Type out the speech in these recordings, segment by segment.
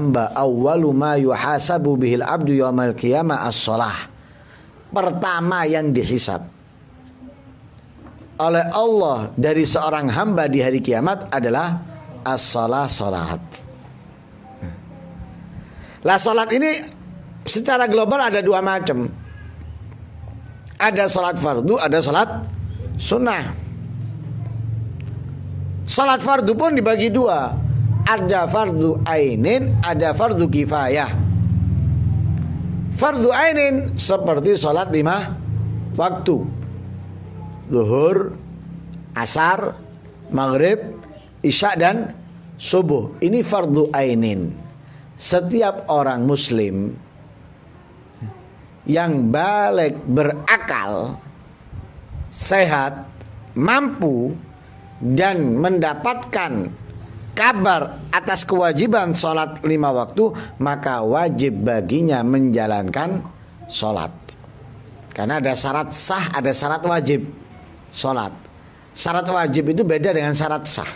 hamba awwalu ma yuhasabu bihil abdu yaumal qiyamah as-shalah. Pertama yang dihisab oleh Allah dari seorang hamba di hari kiamat adalah as-shalah, salat. Lah salat ini secara global ada dua macam. Ada salat fardu, ada salat sunnah. Salat fardu pun dibagi dua. Ada fardu ainin, ada fardu kifayah. Fardu ainin seperti salat 5 waktu. Zuhur, asar, maghrib, isya dan subuh. Ini fardu ainin. Setiap orang muslim yang balik, berakal, sehat, mampu dan mendapatkan kabar atas kewajiban sholat 5 waktu, maka wajib baginya menjalankan sholat. Karena ada syarat sah, ada syarat wajib sholat. Syarat wajib itu beda dengan syarat sah.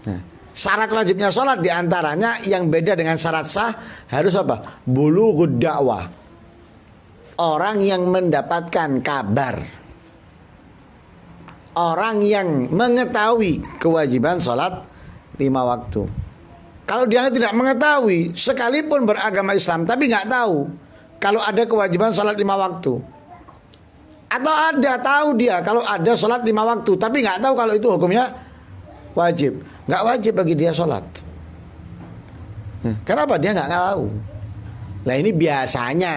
Nah, syarat wajibnya sholat diantaranya yang beda dengan syarat sah harus apa? Bulughud dakwah. Orang yang mendapatkan kabar, orang yang mengetahui kewajiban sholat 5 waktu. Kalau dia tidak mengetahui, sekalipun beragama Islam tapi nggak tahu kalau ada kewajiban sholat 5 waktu, atau ada tahu dia kalau ada sholat 5 waktu tapi nggak tahu kalau itu hukumnya wajib, nggak wajib bagi dia sholat. Kenapa? Dia nggak tahu. Nah ini biasanya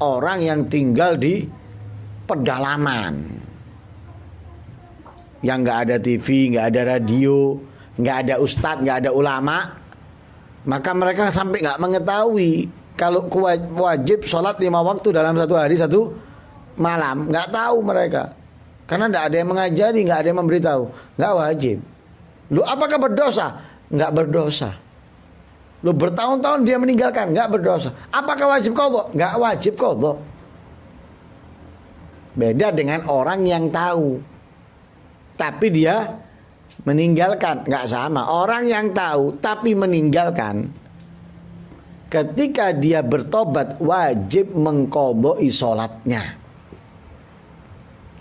orang yang tinggal di pedalaman, yang nggak ada TV, nggak ada radio, nggak ada ustadz, nggak ada ulama, maka mereka sampai nggak mengetahui kalau wajib sholat 5 waktu dalam satu hari satu malam. Nggak tahu mereka, karena nggak ada yang mengajari, nggak ada yang memberitahu. Nggak wajib. Lu apakah berdosa? Nggak berdosa. Lu bertahun-tahun dia meninggalkan, nggak berdosa. Apakah wajib qadha? Nggak wajib qadha. Beda dengan orang yang tahu tapi dia meninggalkan, nggak sama. Orang yang tahu tapi meninggalkan, ketika dia bertobat wajib mengqadha'i sholatnya.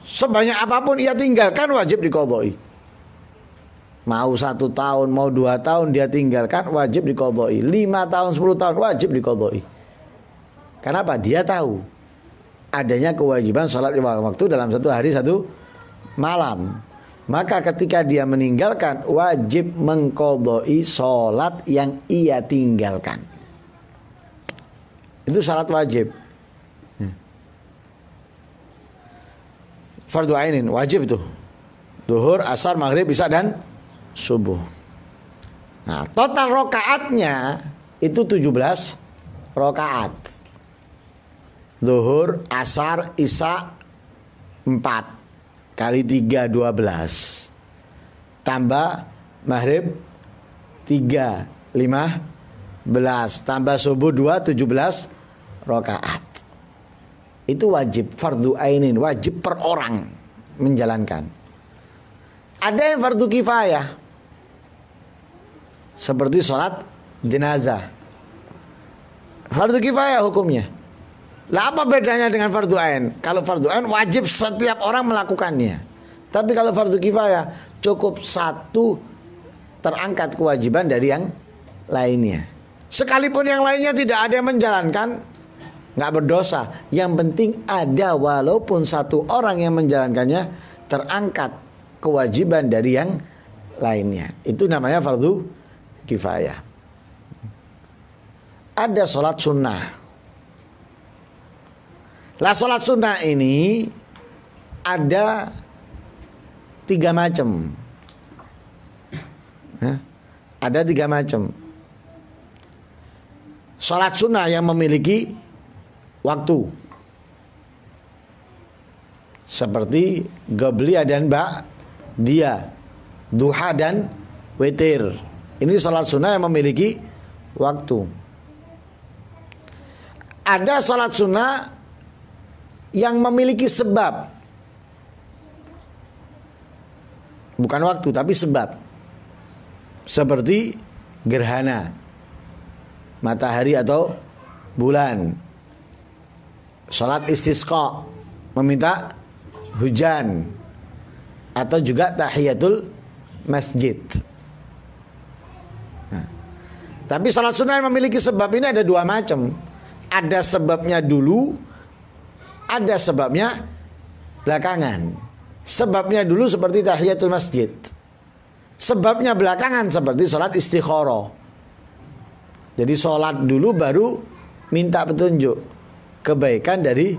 Sebanyak apapun ia tinggalkan wajib diqadha'i. Mau 1 tahun, mau 2 tahun dia tinggalkan wajib diqadha'i. 5 tahun, 10 tahun wajib diqadha'i. Kenapa? Dia tahu adanya kewajiban sholat 5 waktu dalam satu hari satu malam. Maka ketika dia meninggalkan wajib mengqadha'i sholat yang ia tinggalkan. Itu syarat wajib. Fardu ainin wajib itu. Zuhur, asar, maghrib, isya dan subuh. Nah, total rokaatnya itu 17 rokaat. Zuhur, asar, isya 4 kali 3 12. Tambah maghrib 3 15. Tambah subuh 2 17 rokaat. Itu wajib fardu ainin, wajib per orang menjalankan. Ada yang fardu kifayah, seperti sholat jenazah. Fardu kifayah hukumnya. Lah apa bedanya dengan fardu ain? Kalau fardu ain wajib setiap orang melakukannya. Tapi kalau fardu kifayah cukup satu terangkat kewajiban dari yang lainnya. Sekalipun yang lainnya tidak ada yang menjalankan, nggak berdosa. Yang penting ada, walaupun satu orang yang menjalankannya, terangkat kewajiban dari yang lainnya. Itu namanya fardu kifayah. Ada sholat sunnah. Lah sholat sunnah ini ada 3 macam. Ada 3 macam. Sholat sunnah yang memiliki waktu, seperti Qabliyah dan Ba'diyah, duha dan witir. Ini sholat sunnah yang memiliki waktu. Ada sholat sunnah yang memiliki sebab, bukan waktu tapi sebab, seperti gerhana. matahari atau bulan. Salat istisqa, meminta hujan, atau juga tahiyatul masjid. Nah, tapi salat sunnah yang memiliki sebab ini ada dua macam. Ada sebabnya dulu, ada sebabnya belakangan. Sebabnya dulu seperti tahiyatul masjid. Sebabnya belakangan seperti salat istikharah. Jadi salat dulu baru minta petunjuk kebaikan dari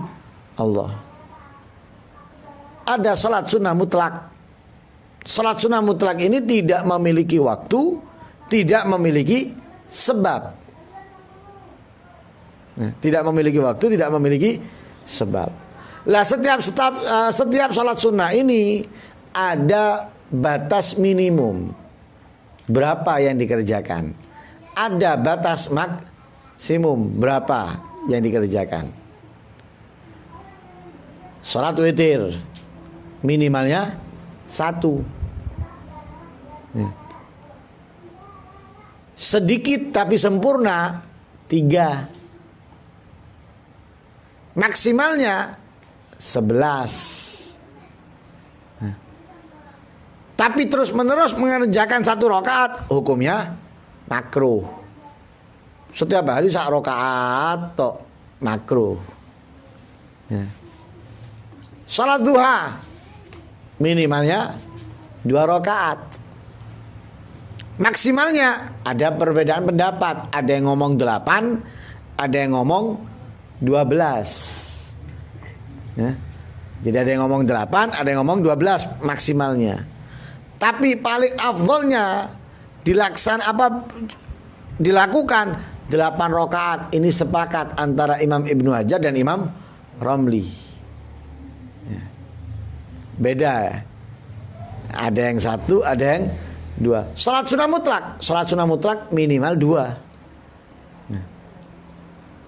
Allah. Ada salat sunnah mutlak. Salat sunnah mutlak ini tidak memiliki waktu, tidak memiliki sebab. Nah, tidak memiliki waktu, tidak memiliki sebab. Lah setiap salat sunnah ini ada batas minimum berapa yang dikerjakan. Ada batas maksimum berapa yang dikerjakan. Salat witir minimalnya 1. Sedikit tapi sempurna 3. Maksimalnya 11. Tapi terus menerus mengerjakan 1 rakaat hukumnya makruh. Setiap hari 1 rakaat tok makruh. Salat duha minimalnya 2 rakaat. Maksimalnya ada perbedaan pendapat. Ada yang ngomong 8, ada yang ngomong 12. Ya. Jadi ada yang ngomong 8, ada yang ngomong 12 maksimalnya. Tapi paling afdolnya dilakukan 8 rakaat. Ini sepakat antara Imam Ibnu Hajar dan Imam Romli. Ya. Beda ya. Ada yang 1, ada yang 2. Salat sunnah mutlak minimal 2.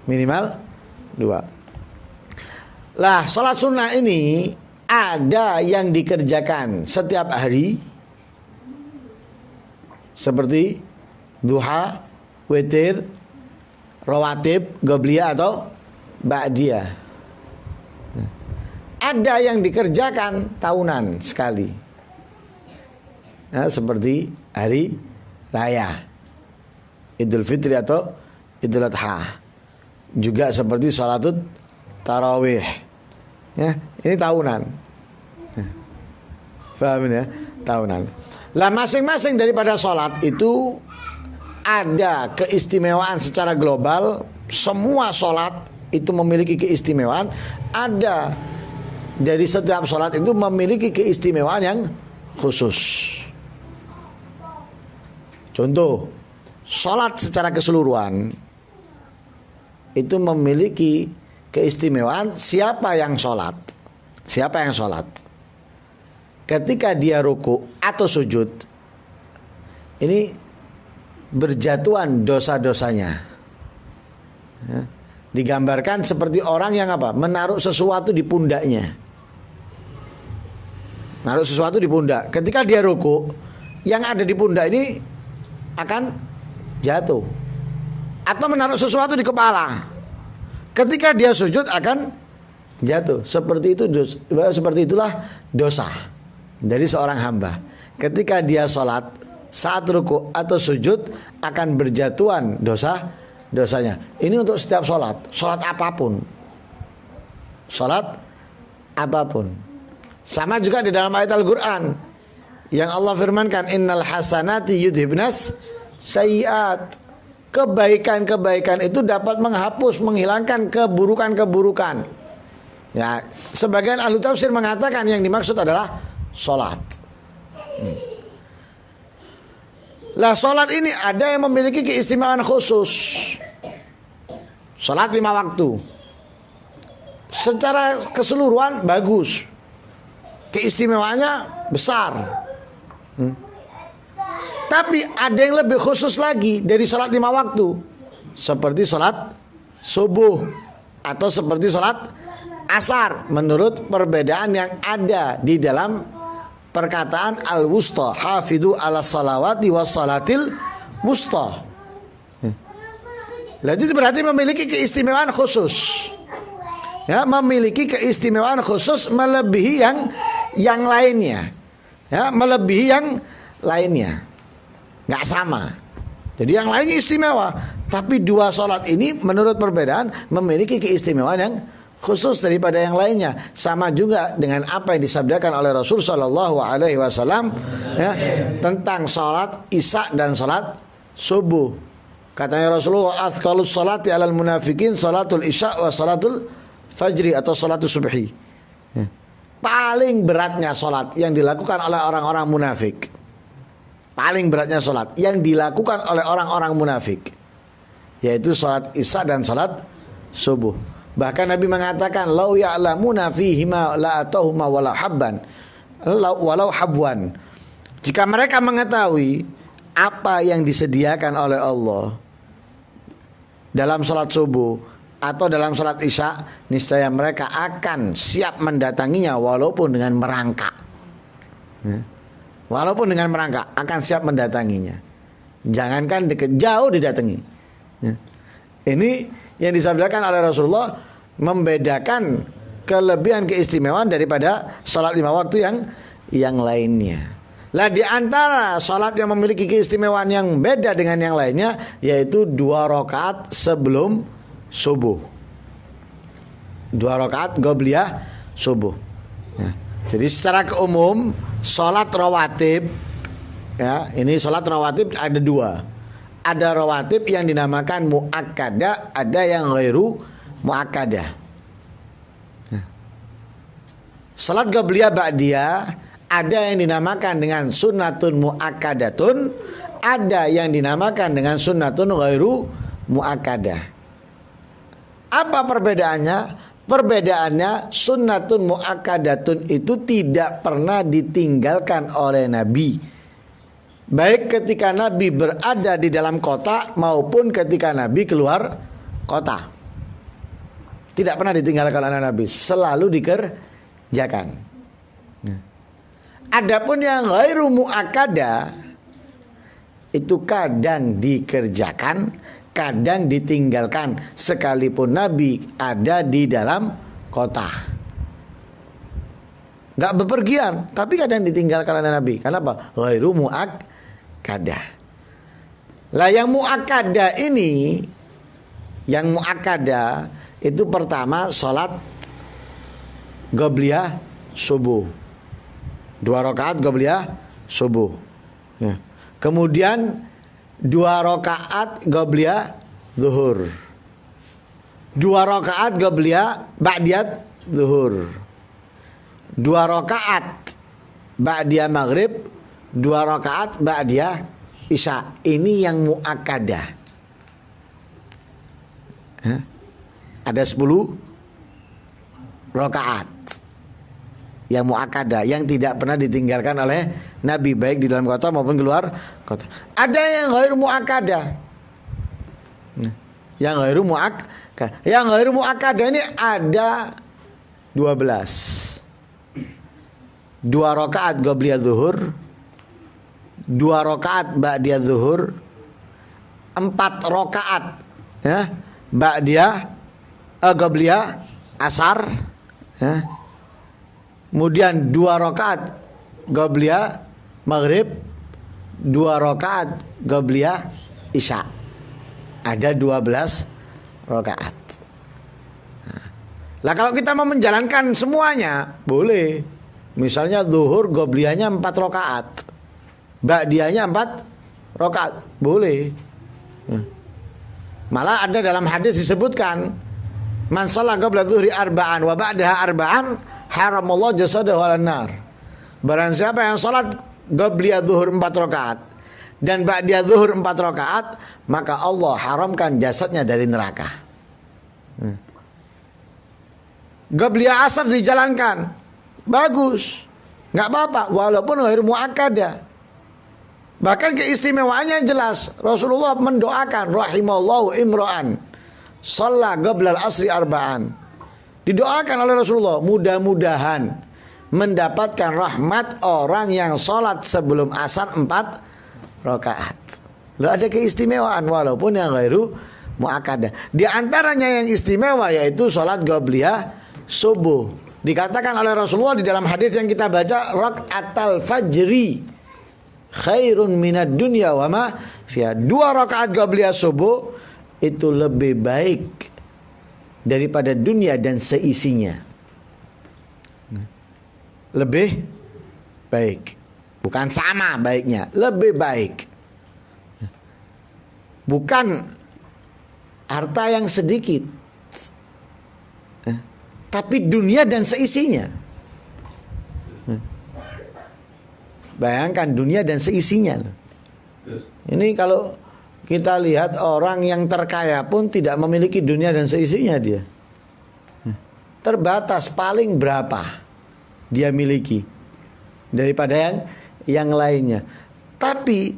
Minimal 2. Lah salat sunnah ini ada yang dikerjakan setiap hari seperti duha, witir, rawatib, qobliyah atau ba'diyah. Ada yang dikerjakan tahunan sekali. Nah, seperti hari raya Idul Fitri atau Idul Adha. Juga seperti salatut tarawih. Ya, ini tahunan. Paham ya? Tahunan. Lah masing-masing daripada salat itu ada keistimewaan secara global. Semua salat itu memiliki keistimewaan. Ada dari setiap salat itu memiliki keistimewaan yang khusus. Contoh, salat secara keseluruhan itu memiliki keistimewaan siapa yang sholat. Siapa yang sholat ketika dia ruku atau sujud, ini berjatuhan dosa-dosanya. Ya. Digambarkan seperti orang yang apa? Menaruh sesuatu di pundaknya. Naruh sesuatu di pundak. Ketika dia ruku, yang ada di pundak ini akan jatuh. Atau menaruh sesuatu di kepala. Ketika dia sujud akan jatuh. Seperti itulah dosa dari seorang hamba. Ketika dia sholat, saat ruku atau sujud akan berjatuhan dosanya. Ini untuk setiap sholat. Sholat apapun. Sholat apapun. Sama juga di dalam ayat Al-Quran yang Allah firmankan, innal hasanati yudhibnas sayyiat. Kebaikan-kebaikan itu dapat menghapus, menghilangkan keburukan-keburukan. Ya, sebagian ahli tafsir mengatakan yang dimaksud adalah sholat. Lah sholat ini ada yang memiliki keistimewaan khusus. Sholat 5 waktu. Secara keseluruhan bagus. Keistimewaannya besar. Tapi ada yang lebih khusus lagi dari sholat 5 waktu. Seperti sholat subuh atau seperti sholat asar. Menurut perbedaan yang ada di dalam perkataan al-wusta, hafidhu ala salawati was salatil wusta. Lah itu berarti memiliki keistimewaan khusus. Ya, memiliki keistimewaan khusus melebihi yang lainnya. Ya, melebihi yang lainnya. Nggak sama. Jadi yang lainnya istimewa, tapi dua sholat ini menurut perbedaan memiliki keistimewaan yang khusus daripada yang lainnya. Sama juga dengan apa yang disabdakan oleh Rasul Shallallahu Alaihi Wasallam ya, tentang sholat isya dan sholat subuh. Katanya Rasulullah, athqalus sholati alal munafikin sholatul isya wa sholatul fajri atau sholatul subhi. Ya. Paling beratnya sholat yang dilakukan oleh orang-orang munafik. Paling beratnya sholat yang dilakukan oleh orang-orang munafik, yaitu sholat isya dan sholat subuh. Bahkan Nabi mengatakan, lau ya'lamuna fihima la'atahuma walau habban, walau habwan. Jika mereka mengetahui apa yang disediakan oleh Allah dalam sholat subuh atau dalam sholat isya, niscaya mereka akan siap mendatanginya walaupun dengan merangkak. Walaupun dengan merangkak akan siap mendatanginya. Jangankan dekat, jauh didatangi. Ini yang disabdakan oleh Rasulullah membedakan kelebihan keistimewaan daripada sholat 5 waktu yang lainnya. Lah di antara sholat yang memiliki keistimewaan yang beda dengan yang lainnya, yaitu 2 rakaat sebelum subuh. 2 rakaat qobliyah subuh. Ya. Jadi secara umum sholat rawatib, ya, ini sholat rawatib ada 2. Ada rawatib yang dinamakan muakkadah, ada yang ghairu muakkadah. Sholat qobliyah ba'diyah ada yang dinamakan dengan sunnatun muakkadatun, ada yang dinamakan dengan sunnatun ghairu muakkadah. Apa perbedaannya? Perbedaannya sunnatun muakkadatun itu tidak pernah ditinggalkan oleh Nabi, baik ketika Nabi berada di dalam kota maupun ketika Nabi keluar kota. Tidak pernah ditinggalkan oleh Nabi, selalu dikerjakan. Adapun yang ghairu muakkadah itu kadang dikerjakan, kadang ditinggalkan, sekalipun Nabi ada di dalam kota. Gak bepergian, tapi kadang ditinggalkan oleh Nabi. Kenapa? Ghairu muakkadah. Lah yang muakkadah ini, yang muakkadah itu pertama sholat qobliyah subuh, 2 rakaat qobliyah subuh. Ya. Kemudian 2 rakaat qobliyah zuhur, 2 rakaat qobliyah ba'diyat zuhur, 2 rakaat ba'diyah maghrib, 2 rakaat ba'diyah isya. Ini yang muakkadah. Ada 10 rakaat yang muakkadah, yang tidak pernah ditinggalkan oleh Nabi, baik di dalam kota maupun keluar kota. Ada yang ghairu muakkadah. Yang ghairu muakkadah. Yang ghairu muakkadah ini ada 12. 2 rakaat qobliyah zuhur, 2 rakaat ba'diyah zuhur, 4 rakaat ya ba'diyah qobliyah asar ya. Kemudian 2 rakaat qobliyah maghrib, 2 rakaat qobliyah isya. Ada 12 rakaat. Lah kalau kita mau menjalankan semuanya boleh. Misalnya zuhur qobliyahnya 4 rakaat, ba'diyahnya 4 rakaat, boleh. Malah ada dalam hadis disebutkan, man shalla qabla dhuhri arba'an wa ba'daha arba'an haramallahu jasadahu 'alan nar. Barang siapa yang salat qobliyah zuhur 4 rakaat dan ba'diyah zuhur 4 rakaat, maka Allah haramkan jasadnya dari neraka. Qobliyah asar dijalankan, bagus, nggak apa-apa, walaupun ghairu muakkadah. Bahkan keistimewaannya jelas. Rasulullah mendoakan, rahimallahu imra'an shalla qabla al-asri arba'an. Didoakan oleh Rasulullah, mudah-mudahan mendapatkan rahmat orang yang sholat sebelum asar 4 rakaat. Loh, ada keistimewaan walaupun yang ghairu muakkadah. Di antaranya yang istimewa yaitu sholat qobliyah subuh. Dikatakan oleh Rasulullah di dalam hadis yang kita baca, rakaatal fajri khairun minad dunya wa ma fiha. 2 rakaat qobliyah subuh itu lebih baik daripada dunia dan seisinya. Lebih baik. Bukan sama baiknya, lebih baik. Bukan harta yang sedikit, tapi dunia dan seisinya. Bayangkan dunia dan seisinya. Ini kalau kita lihat orang yang terkaya pun tidak memiliki dunia dan seisinya dia. Terbatas, paling berapa dia miliki daripada yang lainnya. Tapi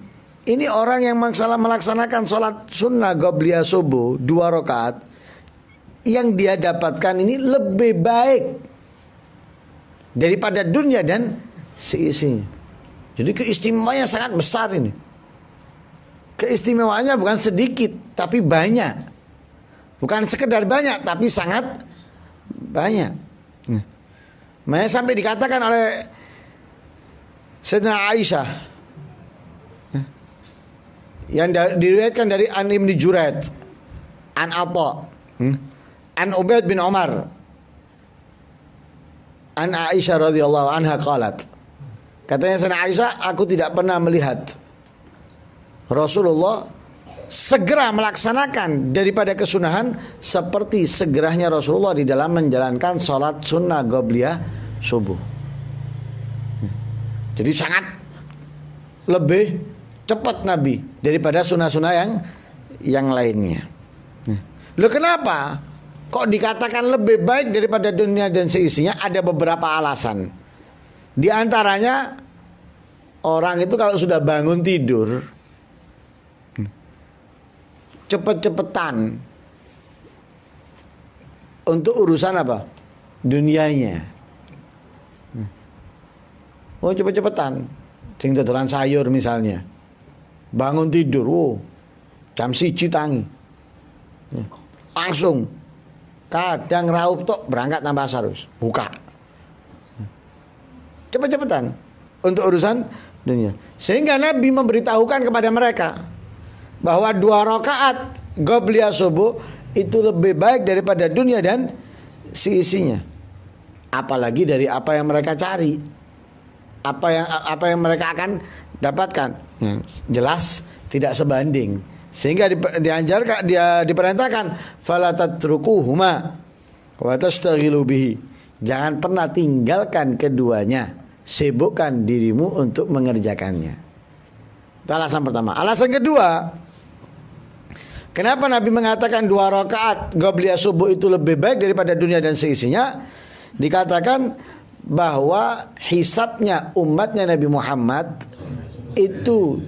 ini orang yang melaksanakan sholat sunnah qobliyah subuh 2 rakaat, yang dia dapatkan ini lebih baik daripada dunia dan seisinya. Jadi keistimewaannya sangat besar ini. Keistimewaannya bukan sedikit, tapi banyak. Bukan sekedar banyak, tapi sangat banyak. Makanya sampai dikatakan oleh Sayyidina Aisyah yang diriwayatkan dari An Ibn Juraid, An Atha, An Ubaid bin Umar, An Aisyah radhiyallahu anha qalat. Katanya Sayyidina Aisyah, aku tidak pernah melihat Rasulullah segera melaksanakan daripada kesunahan seperti segeranya Rasulullah di dalam menjalankan sholat sunnah qobliyah subuh. Jadi sangat lebih cepat Nabi daripada sunnah-sunnah yang lainnya. Loh kenapa? Kok dikatakan lebih baik daripada dunia dan seisinya? Ada beberapa alasan. Di antaranya, orang itu kalau sudah bangun tidur, cepet-cepetan untuk urusan apa? Dunianya. Oh cepet-cepetan, sing dodolan sayur misalnya, bangun tidur, jam 1 tangi, langsung, kadang raup tok berangkat nang pasar harus buka, cepet-cepetan untuk urusan dunia. Sehingga Nabi memberitahukan kepada mereka bahwa 2 rakaat qobliyah subuh itu lebih baik daripada dunia dan seisinya. Apalagi dari apa yang mereka cari. Apa yang mereka akan dapatkan jelas tidak sebanding, sehingga dianjarkan, dia diperintahkan fala tatrukuhuma wa tastaghilu bihi, jangan pernah tinggalkan keduanya, sibukkan dirimu untuk mengerjakannya. Itu alasan pertama. Alasan kedua, kenapa Nabi mengatakan 2 rakaat qobliyah subuh itu lebih baik daripada dunia dan seisinya? Dikatakan bahwa hisabnya umatnya Nabi Muhammad itu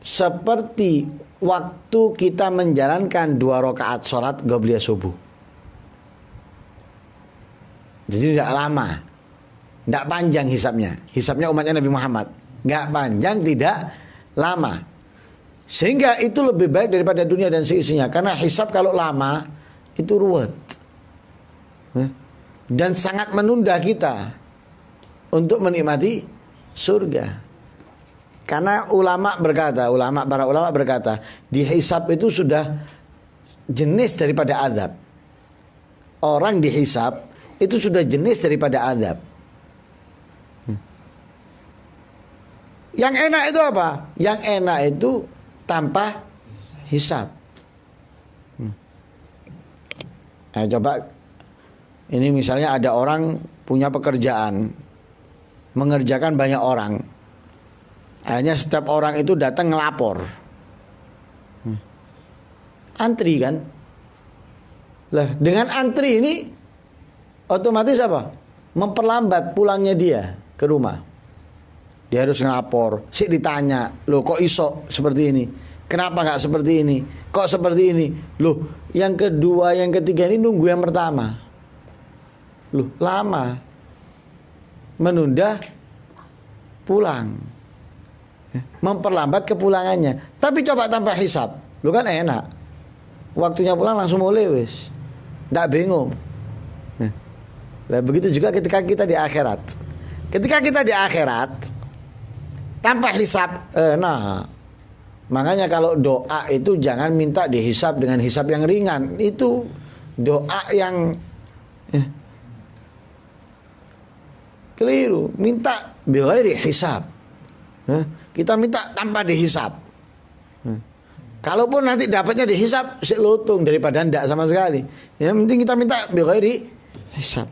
seperti waktu kita menjalankan 2 rakaat sholat qobliyah subuh. Jadi tidak lama, tidak panjang hisabnya. Hisabnya umatnya Nabi Muhammad nggak panjang, tidak lama, sehingga itu lebih baik daripada dunia dan seisinya. Karena hisab kalau lama itu ruwet dan sangat menunda kita untuk menikmati surga. Karena para ulama berkata, di hisab itu sudah jenis daripada azab. Orang dihisab itu sudah jenis daripada azab. Yang enak itu apa? Yang enak itu tanpa hisab. Nah, coba ini misalnya ada orang punya pekerjaan, mengerjakan banyak orang. Akhirnya setiap orang itu datang ngelapor. Antri kan? Lah, dengan antri ini otomatis apa? Memperlambat pulangnya dia ke rumah. Dia harus ngelapor, ditanya, loh kok iso seperti ini? Kenapa nggak seperti ini? Kok seperti ini? Loh, yang kedua, yang ketiga ini nunggu yang pertama. Loh, lama. Menunda pulang, memperlambat kepulangannya. Tapi coba tanpa hisab, lu kan enak. waktunya pulang langsung mulai wis. Ndak bingung. Nah, begitu juga ketika kita di akhirat. Ketika kita di akhirat tanpa hisab, makanya kalau doa itu jangan minta dihisab dengan hisab yang ringan. Itu doa yang keliru. Minta bighairi hisab. Kita minta tanpa dihisab. Kalaupun nanti dapatnya dihisab, lutung daripada ndak sama sekali. Yang penting kita minta bighairi hisab.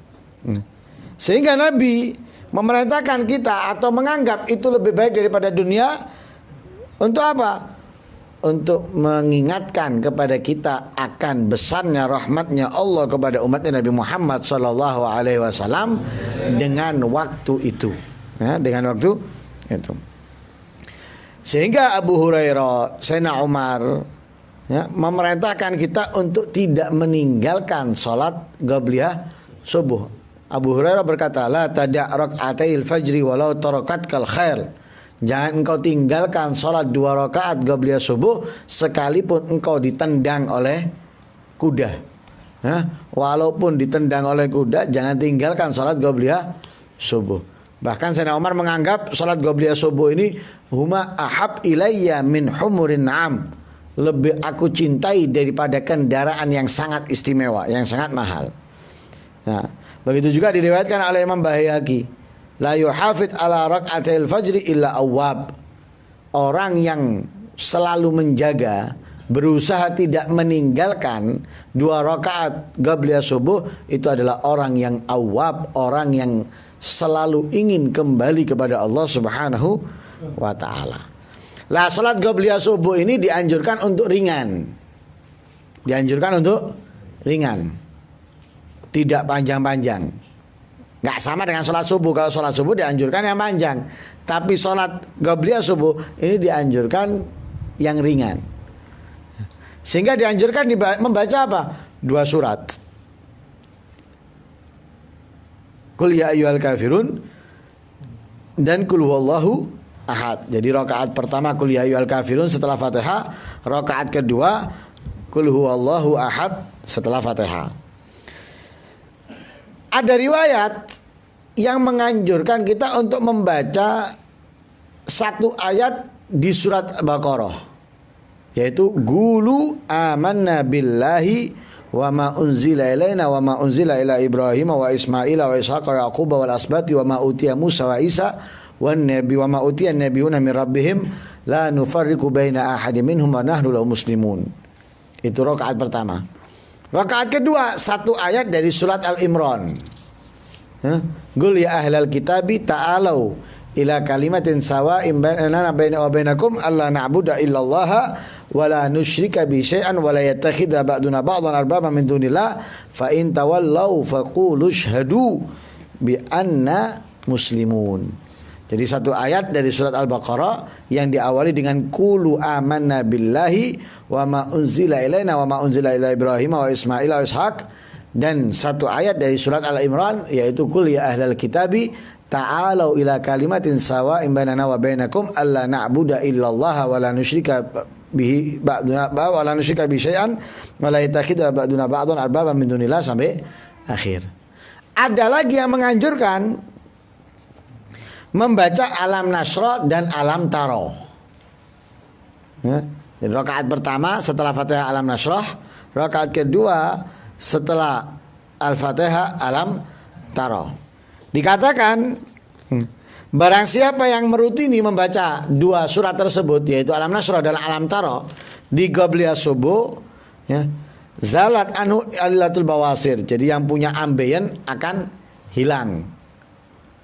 Sehingga Nabi memerintahkan kita atau menganggap itu lebih baik daripada dunia. Untuk apa? Untuk mengingatkan kepada kita akan besarnya rahmatnya Allah kepada umatnya Nabi Muhammad SAW dengan waktu itu, dengan waktu itu. Sehingga Abu Hurairah, Sayyidina Umar memerintahkan kita untuk tidak meninggalkan salat qabliyah subuh. Abu Hurairah berkata, la tada' rak'atail fajri walau tarakatkal khair. Jangan engkau tinggalkan salat 2 rakaat qabliyah subuh sekalipun engkau ditendang oleh kuda. Walaupun ditendang oleh kuda, jangan tinggalkan salat qabliyah subuh. Bahkan Sayyidina Umar menganggap salat qabliyah subuh ini huma ahab ilayya min humurin na'am. Lebih aku cintai daripada kendaraan yang sangat istimewa, yang sangat mahal. Nah, begitu juga diriwayatkan oleh Imam Baihaqi, la yuhafid ala rak'atil fajri illa awwab. Orang yang selalu menjaga, berusaha tidak meninggalkan 2 rakaat qabliyah subuh, itu adalah orang yang awwab, orang yang selalu ingin kembali kepada Allah Subhanahu wa taala. Lah salat qabliyah subuh ini dianjurkan untuk ringan. Dianjurkan untuk ringan. Tidak panjang-panjang. Nggak sama dengan sholat subuh. Kalau sholat subuh dianjurkan yang panjang, tapi sholat qabliyah subuh ini dianjurkan yang ringan. Sehingga dianjurkan membaca apa? 2 surat. Qul ya ayyuhal kafirun dan qul huwallahu ahad. Jadi rakaat pertama qul ya ayyuhal kafirun setelah Fatihah, rakaat kedua qul huwallahu ahad setelah Fatihah. Ada riwayat yang menganjurkan kita untuk membaca 1 ayat di surat Al-Baqarah, yaitu Qulu amanna billahi wa ma unzila ilaina wa ma unzila ila Ibrahim wa Ismaila wa Ishaq wa Yaqub wal asbati wa ma utiya Musa wa Isa wan nabi wa ma utiya nabiyuna min rabbihim la nufarriqu baina ahadin minhum wa nahnu lahu muslimun. Itu rakaat pertama. Rakaat kedua 1 ayat dari surat Al-Imran. Qul ya ahlal kitabi ta'alau ila kalimatin sawa'in bainana wa bainakum alla na'budu illallaha wa la nusyrika bi syai'an wa la yattakhidha ba'duna ba'dhan arbaba min dunillah fa in tawallaw faqulu syhadu bi anna muslimun. Jadi 1 ayat dari surat Al-Baqarah yang diawali dengan qulu amanna billahi wa ma unzila ilaina wa ma unzila ila Ibrahim wa Ismail wa Ishaq, dan 1 ayat dari surat Al-Imran yaitu qul ya ahlal kitabi ta'alau ila kalimatin sawa'in bainana wa bainakum alla na'budu illallaha wa la nusyrika bihi ba'duna wa la nusyrika bi syai'an wa la yattakhidha ba'duna ba'dhan arbaba min dunillah sampai akhir. Ada lagi yang menganjurkan membaca Alam Nasra dan Alam Taro. Jadi rakaat pertama setelah Fatihah Alam Nasrah, rakaat kedua setelah Al-Fatihah Alam Taro. Dikatakan barang siapa yang merutini membaca 2 surat tersebut, yaitu Alam Nasrah dan Alam Taro di qabliyah subuh, zalat anu alilatul bawasir. Jadi yang punya ambeien akan hilang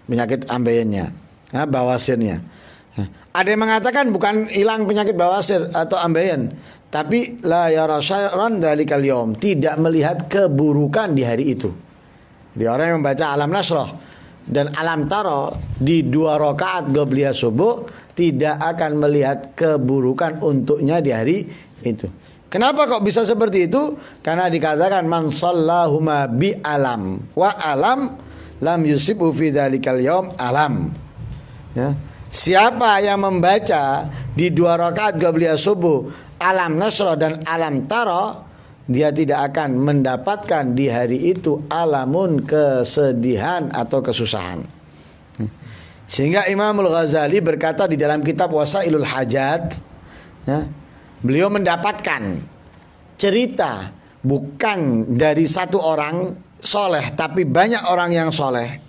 penyakit ambeyennya, bawasirnya. Ada yang mengatakan bukan hilang penyakit bawasir atau ambeien, tapi la yara syarran dzalikal yaum, tidak melihat keburukan di hari itu. Di orang yang membaca Alam Nasrah dan Alam Taro di 2 rakaat qabliyah subuh tidak akan melihat keburukan untuknya di hari itu. Kenapa kok bisa seperti itu? Karena dikatakan man shallahuma bi alam wa alam lam yusibu fi dzalikal yaum alam. Siapa yang membaca di 2 rakaat qabliyah subuh Alam Nasrah dan Alam Taro dia tidak akan mendapatkan di hari itu alamun kesedihan atau kesusahan. Sehingga Imamul Ghazali berkata di dalam kitab Wasailul Hajat, ya, beliau mendapatkan cerita bukan dari satu orang soleh, tapi banyak orang yang soleh.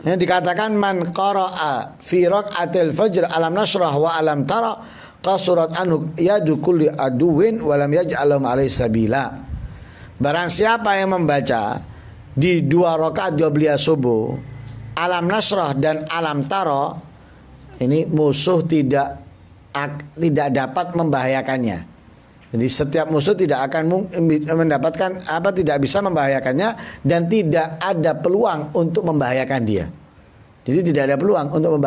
Ya, dikatakan man qara'a fi raq'atil fajr alam nashrah wa alam tara qasurat anhu yadu kulli aduwin wa lam yaj'alhum alaihi sabila. Barang siapa yang membaca di 2 rakaat qabliyah subuh alam nashrah dan alam tara, ini musuh tidak dapat membahayakannya. Jadi setiap musuh tidak akan mendapatkan tidak bisa membahayakannya, dan tidak ada peluang untuk membahayakan dia. Jadi tidak ada peluang untuk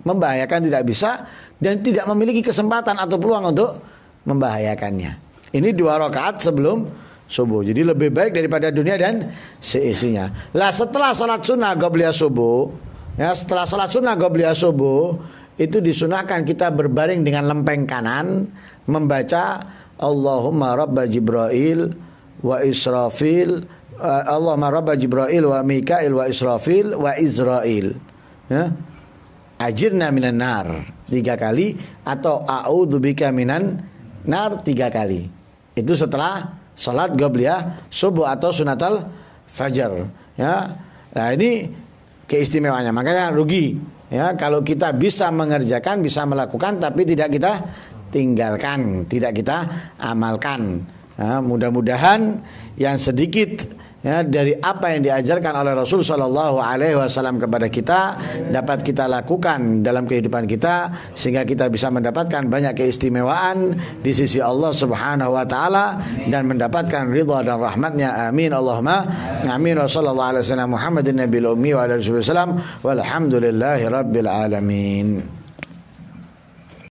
membahayakan tidak bisa, dan tidak memiliki kesempatan atau peluang untuk membahayakannya. Ini 2 rakaat sebelum subuh. Jadi lebih baik daripada dunia dan seisinya. Lah setelah salat sunnah qabliyah subuh, ya, setelah salat sunnah qabliyah subuh itu disunahkan kita berbaring dengan lempeng kanan membaca Allahumma rabba Jibril wa Israfil, Allahumma rabba Jibril wa Mikail wa Israfil wa Izrail, ya, ajirna minan nar 3 kali, atau a'udzubika minan nar 3 kali. Itu setelah salat qabliyah subuh atau sunatal fajar, ya. Nah, ini keistimewaannya. Makanya rugi, ya, kalau kita bisa mengerjakan, bisa melakukan, tapi tidak kita tinggalkan, tidak kita amalkan. Ya, mudah-mudahan yang sedikit, ya, dari apa yang diajarkan oleh Rasul Shallallahu Alaihi Wasallam kepada kita dapat kita lakukan dalam kehidupan kita, sehingga kita bisa mendapatkan banyak keistimewaan di sisi Allah Subhanahu Wa Taala dan mendapatkan ridha dan rahmatnya. Amin Allahumma amin. Wa sallallahu alaihi wasallam Muhammadin nabiyil ummi wa alihi wasallam walhamdulillahi rabbil alamin.